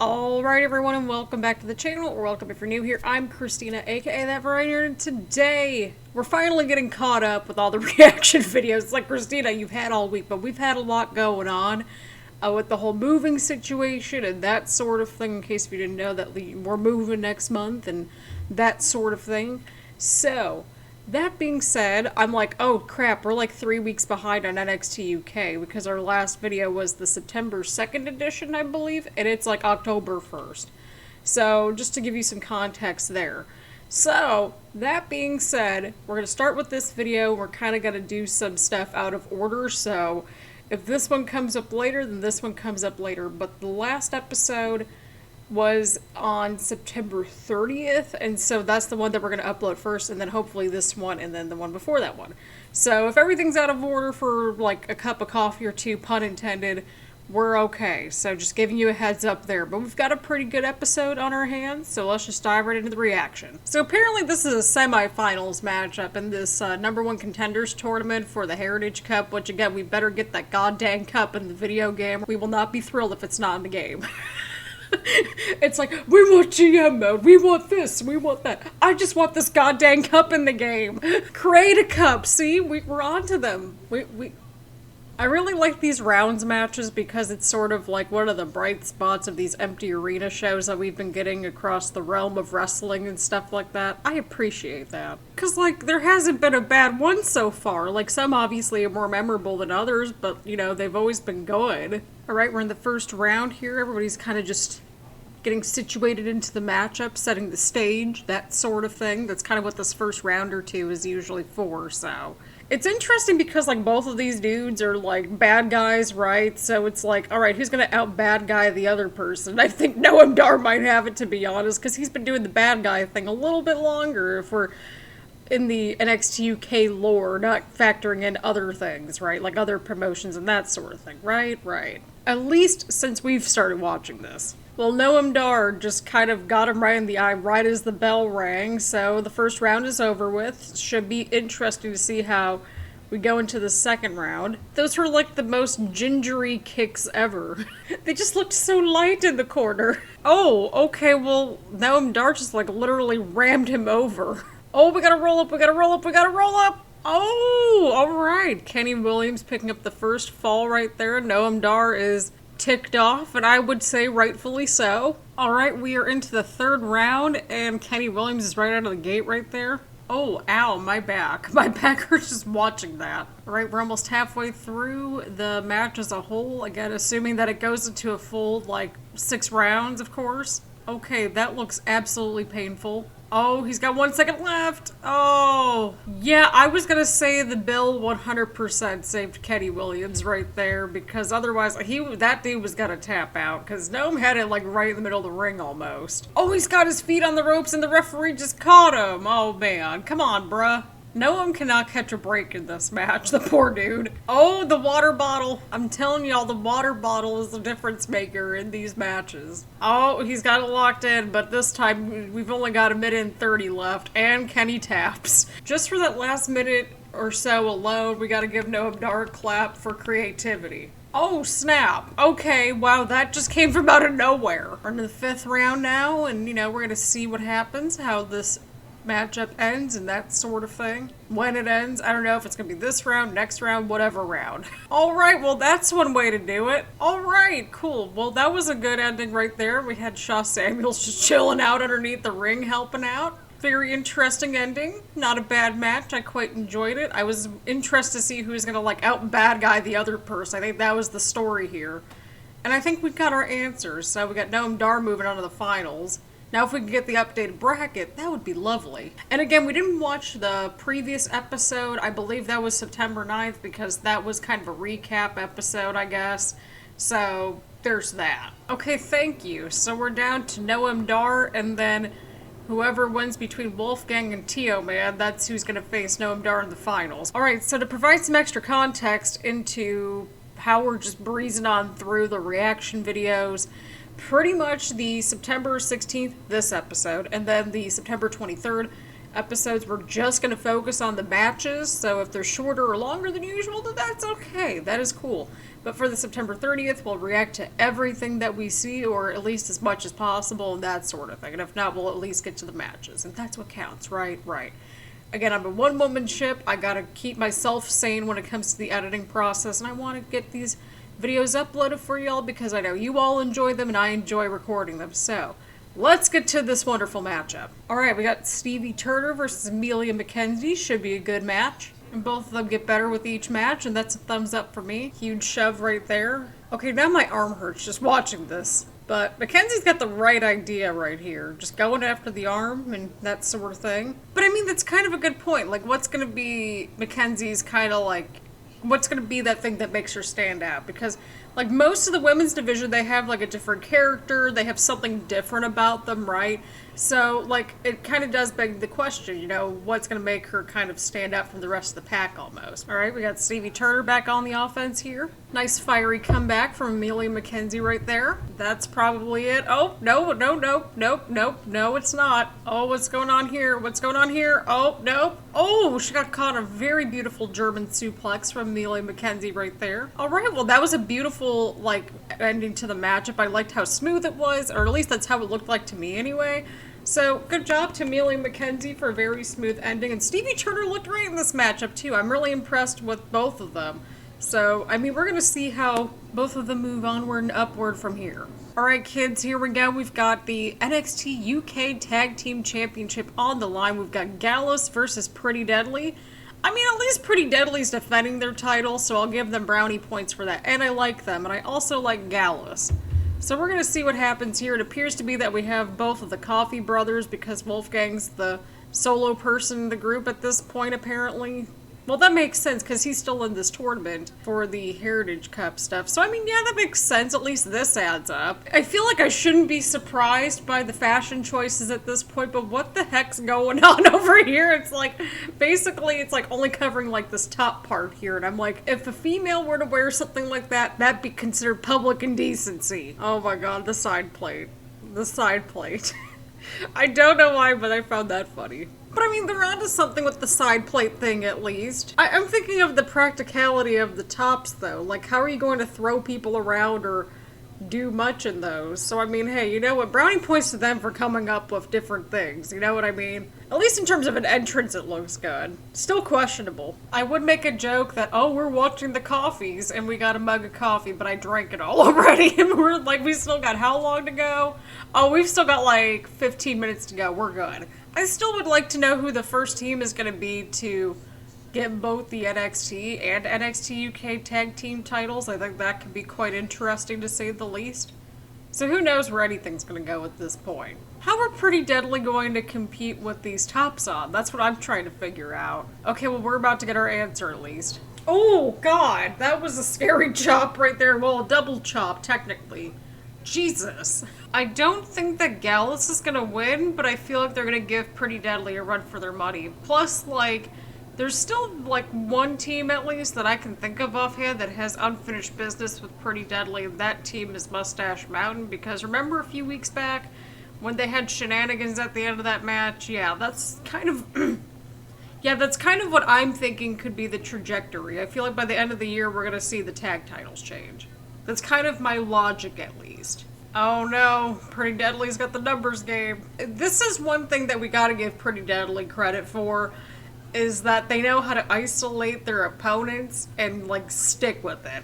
Alright everyone, and welcome back to the channel, or welcome if you're new here. I'm Christina, aka That Variety Nerd, and today we're finally getting caught up with all the reaction videos. It's like, Christina, you've had all week, but we've had a lot going on with the whole moving situation and that sort of thing, in case if you didn't know that we're moving next month and that sort of thing. So, that being said, I'm like, oh crap, we're like 3 weeks behind on NXT UK because our last video was the September 2nd edition, I believe, and it's like October 1st. So, just to give you some context there. So, that being said, we're going to start with this video. We're kind of going to do some stuff out of order, so if this one comes up later, then this one comes up later. But the last episode was on September 30th, and so that's the one that we're going to upload first, and then hopefully this one, and then the one before that one. So if everything's out of order for like a cup of coffee or two, pun intended, we're okay. So just giving you a heads up there. But we've got a pretty good episode on our hands, so let's just dive right into the reaction. So apparently this is a semifinals matchup in this #1 contenders tournament for the Heritage Cup, which again, we better get that goddamn cup in the video game. We will not be thrilled if it's not in the game. It's like, we want GM mode, we want this, we want that. I just want this goddamn cup in the game. Create a cup, see? We're on to them. I really like these rounds matches because it's sort of like one of the bright spots of these empty arena shows that we've been getting across the realm of wrestling and stuff like that. I appreciate that. Because, like, there hasn't been a bad one so far. Like, some obviously are more memorable than others, but, you know, they've always been good. Alright, we're in the first round here. Everybody's kind of just getting situated into the matchup, setting the stage, that sort of thing. That's kind of what this first round or two is usually for, so. It's interesting because, like, both of these dudes are, like, bad guys, right? So it's like, alright, who's gonna out-bad guy the other person? I think Noam might have it, to be honest, because he's been doing the bad guy thing a little bit longer, if we're in the NXT UK lore, not factoring in other things, right? Like other promotions and that sort of thing, right? Right. At least since we've started watching this. Well, Noam just kind of got him right in the eye right as the bell rang, so the first round is over with. Should be interesting to see how we go into the second round. Those were like the most gingery kicks ever. They just looked so light in the corner. Oh, okay, well, Noam just like literally rammed him over. Oh, we gotta roll up, we gotta roll up, we gotta roll up! Oh, alright. Kenny Williams picking up the first fall right there. Noam is ticked off, and I would say rightfully so. Alright, we are into the third round, and Kenny Williams is right out of the gate right there. Oh, ow, my back. My back hurts just watching that. Alright, we're almost halfway through the match as a whole. Again, assuming that it goes into a full, like, 6 rounds, of course. Okay, that looks absolutely painful. Oh, he's got 1 second left. Oh, yeah, I was gonna say the Bill 100% saved Kenny Williams right there, because otherwise that dude was gonna tap out, because Noam had it like right in the middle of the ring almost. Oh, he's got his feet on the ropes and the referee just caught him. Oh man, come on, bruh. Noam cannot catch a break in this match, the poor dude. Oh, the water bottle. I'm telling y'all, the water bottle is the difference maker in these matches. Oh, he's got it locked in, but this time we've only got 1:30 left, and Kenny taps. Just for that last minute or so alone, we gotta give Noam a clap for creativity. Oh, snap. Okay, wow, that just came from out of nowhere. We're in the 5th round now, and, you know, we're gonna see what happens, how this matchup ends and that sort of thing. When it ends, I don't know if it's gonna be this round, next round, whatever round. Alright, well that's one way to do it. Alright, cool. Well, that was a good ending right there. We had Shaw Samuels just chilling out underneath the ring, helping out. Very interesting ending. Not a bad match. I quite enjoyed it. I was interested to see who's gonna like out-bad guy the other person. I think that was the story here. And I think we've got our answers. So we got Noam moving on to the finals. Now, if we can get the updated bracket, that would be lovely. And again, we didn't watch the previous episode. I believe that was September 9th because that was kind of a recap episode, I guess. So, there's that. Okay, thank you. So we're down to Noam and then whoever wins between Wolfgang and Tio Man, that's who's going to face Noam in the finals. Alright, so to provide some extra context into how we're just breezing on through the reaction videos, pretty much the September 16th, this episode, and then the September 23rd episodes, we're just going to focus on the matches, so if they're shorter or longer than usual, then that's okay. That is cool. But for the September 30th, we'll react to everything that we see, or at least as much as possible, and that sort of thing. And if not, we'll at least get to the matches. And that's what counts, right? Right. Again, I'm a one-woman ship. I gotta keep myself sane when it comes to the editing process, and I want to get these videos uploaded for y'all because I know you all enjoy them and I enjoy recording them. So, let's get to this wonderful matchup. Alright, we got Stevie Turner versus Emilia McKenzie. Should be a good match. And both of them get better with each match, and that's a thumbs up for me. Huge shove right there. Okay, now my arm hurts just watching this. But McKenzie's got the right idea right here. Just going after the arm and that sort of thing. But I mean, that's kind of a good point. Like, what's going to be McKenzie's kind of like... What's going to be that thing that makes her stand out? Because, like, most of the women's division, they have, like, a different character. They have something different about them, right? So, like, it kind of does beg the question, you know, what's going to make her kind of stand out from the rest of the pack almost. All right, we got Stevie Turner back on the offense here. Nice fiery comeback from Emilia McKenzie right there. That's probably it. Oh, no, it's not. Oh, what's going on here? What's going on here? Oh, nope. Oh, she got caught in a very beautiful German suplex from Emilia McKenzie right there. All right, well, that was a beautiful, like, ending to the matchup. I liked how smooth it was, or at least that's how it looked like to me anyway. So, good job to Emilia McKenzie for a very smooth ending. And Stevie Turner looked great in this matchup, too. I'm really impressed with both of them. So, I mean, we're going to see how both of them move onward and upward from here. Alright, kids, here we go. We've got the NXT UK Tag Team Championship on the line. We've got Gallus versus Pretty Deadly. I mean, at least Pretty Deadly's defending their title, so I'll give them brownie points for that. And I like them, and I also like Gallus. So we're going to see what happens here. It appears to be that we have both of the Coffee brothers because Wolfgang's the solo person in the group at this point, apparently. Well, that makes sense because he's still in this tournament for the Heritage Cup stuff. So, I mean, yeah, that makes sense. At least this adds up. I feel like I shouldn't be surprised by the fashion choices at this point, but what the heck's going on over here? It's like, basically, it's like only covering like this top part here. And I'm like, if a female were to wear something like that, that'd be considered public indecency. Oh my god, the side plate. The side plate. I don't know why, but I found that funny. But I mean, they're onto something with the side plate thing, at least. I'm thinking of the practicality of the tops, though. Like, how are you going to throw people around or do much in those? So, I mean, hey, you know what? Brownie points to them for coming up with different things. You know what I mean? At least in terms of an entrance, it looks good. Still questionable. I would make a joke that, oh, we're watching the coffees, and we got a mug of coffee, but I drank it all already, and we're like, we still got how long to go? Oh, we've still got like 15 minutes to go. We're good. I still would like to know who the first team is going to be to get both the NXT and NXT UK tag team titles. I think that could be quite interesting to say the least. So who knows where anything's going to go at this point. How are Pretty Deadly going to compete with these tops on? That's what I'm trying to figure out. Okay, well, we're about to get our answer at least. Oh, God, that was a scary chop right there. Well, a double chop, technically. Jesus. I don't think that Gallus is gonna win, but I feel like they're gonna give Pretty Deadly a run for their money. Plus, like, there's still, like, one team at least that I can think of offhand that has unfinished business with Pretty Deadly, and that team is Mustache Mountain, because remember a few weeks back when they had shenanigans at the end of that match? Yeah, that's kind of... yeah, that's kind of what I'm thinking could be the trajectory. I feel like by the end of the year, we're gonna see the tag titles change. That's kind of my logic, at least. Oh no, Pretty Deadly's got the numbers game. This is one thing that we gotta give Pretty Deadly credit for, is that they know how to isolate their opponents and, like, stick with it.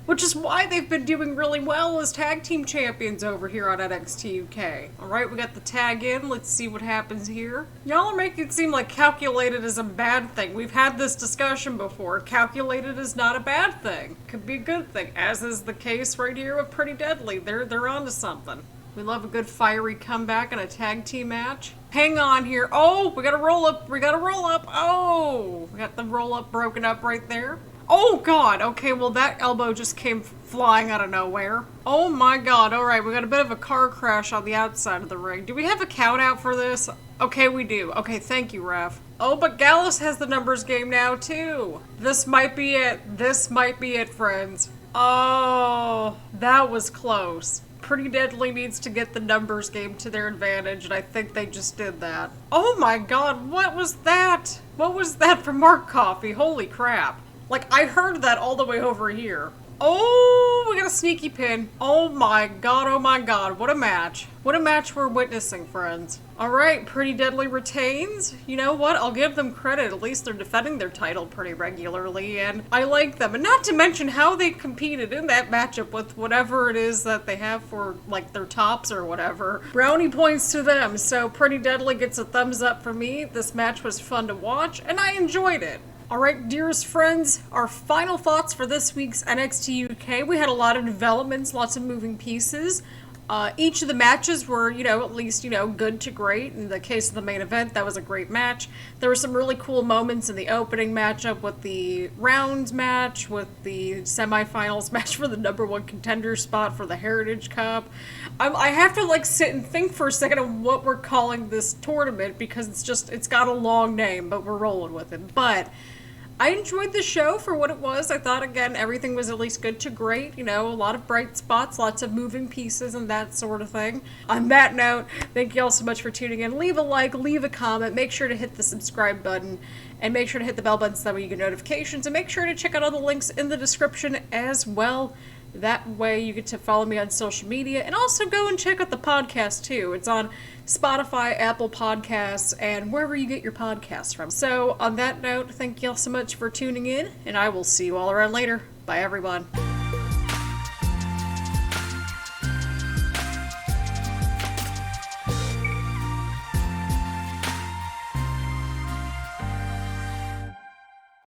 Which is why they've been doing really well as tag team champions over here on NXT UK. Alright, we got the tag in. Let's see what happens here. Y'all are making it seem like calculated is a bad thing. We've had this discussion before. Calculated is not a bad thing. Could be a good thing, as is the case right here with Pretty Deadly. They're onto something. We love a good fiery comeback in a tag team match. Hang on here. Oh, we got a roll up. We got a roll up. Oh, we got the roll up broken up right there. Oh god, okay, well that elbow just came flying out of nowhere. Oh my god, alright, we got a bit of a car crash on the outside of the ring. Do we have a count out for this? Okay, we do. Okay, thank you, ref. Oh, but Gallus has the numbers game now, too. This might be it. This might be it, friends. Oh, that was close. Pretty Deadly needs to get the numbers game to their advantage, and I think they just did that. Oh my god, what was that? What was that from Mark Coffee? Holy crap. Like, I heard that all the way over here. Oh, we got a sneaky pin. Oh my god, what a match. What a match we're witnessing, friends. Alright, Pretty Deadly retains. You know what, I'll give them credit, at least they're defending their title pretty regularly, and I like them. And not to mention how they competed in that matchup with whatever it is that they have for, like, their tops or whatever. Brownie points to them, so Pretty Deadly gets a thumbs up for me. This match was fun to watch, and I enjoyed it. Alright, dearest friends, our final thoughts for this week's NXT UK. We had a lot of developments, lots of moving pieces. Each of the matches were, at least, good to great. In the case of the main event, that was a great match. There were some really cool moments in the opening matchup with the rounds match, with the semifinals match for the #1 contender spot for the Heritage Cup. I have to, sit and think for a second of what we're calling this tournament, because it's got a long name, but we're rolling with it. But I enjoyed the show for what it was. I thought, again, everything was at least good to great. A lot of bright spots, lots of moving pieces, and that sort of thing. On that note, thank you all so much for tuning in. Leave a like, leave a comment, make sure to hit the subscribe button, and make sure to hit the bell button so that way you get notifications, and make sure to check out all the links in the description as well. That way you get to follow me on social media, and also go and check out the podcast too. It's on Spotify, Apple Podcasts, and wherever you get your podcasts from. So on that note, thank you all so much for tuning in, and I will see you all around later. Bye everyone.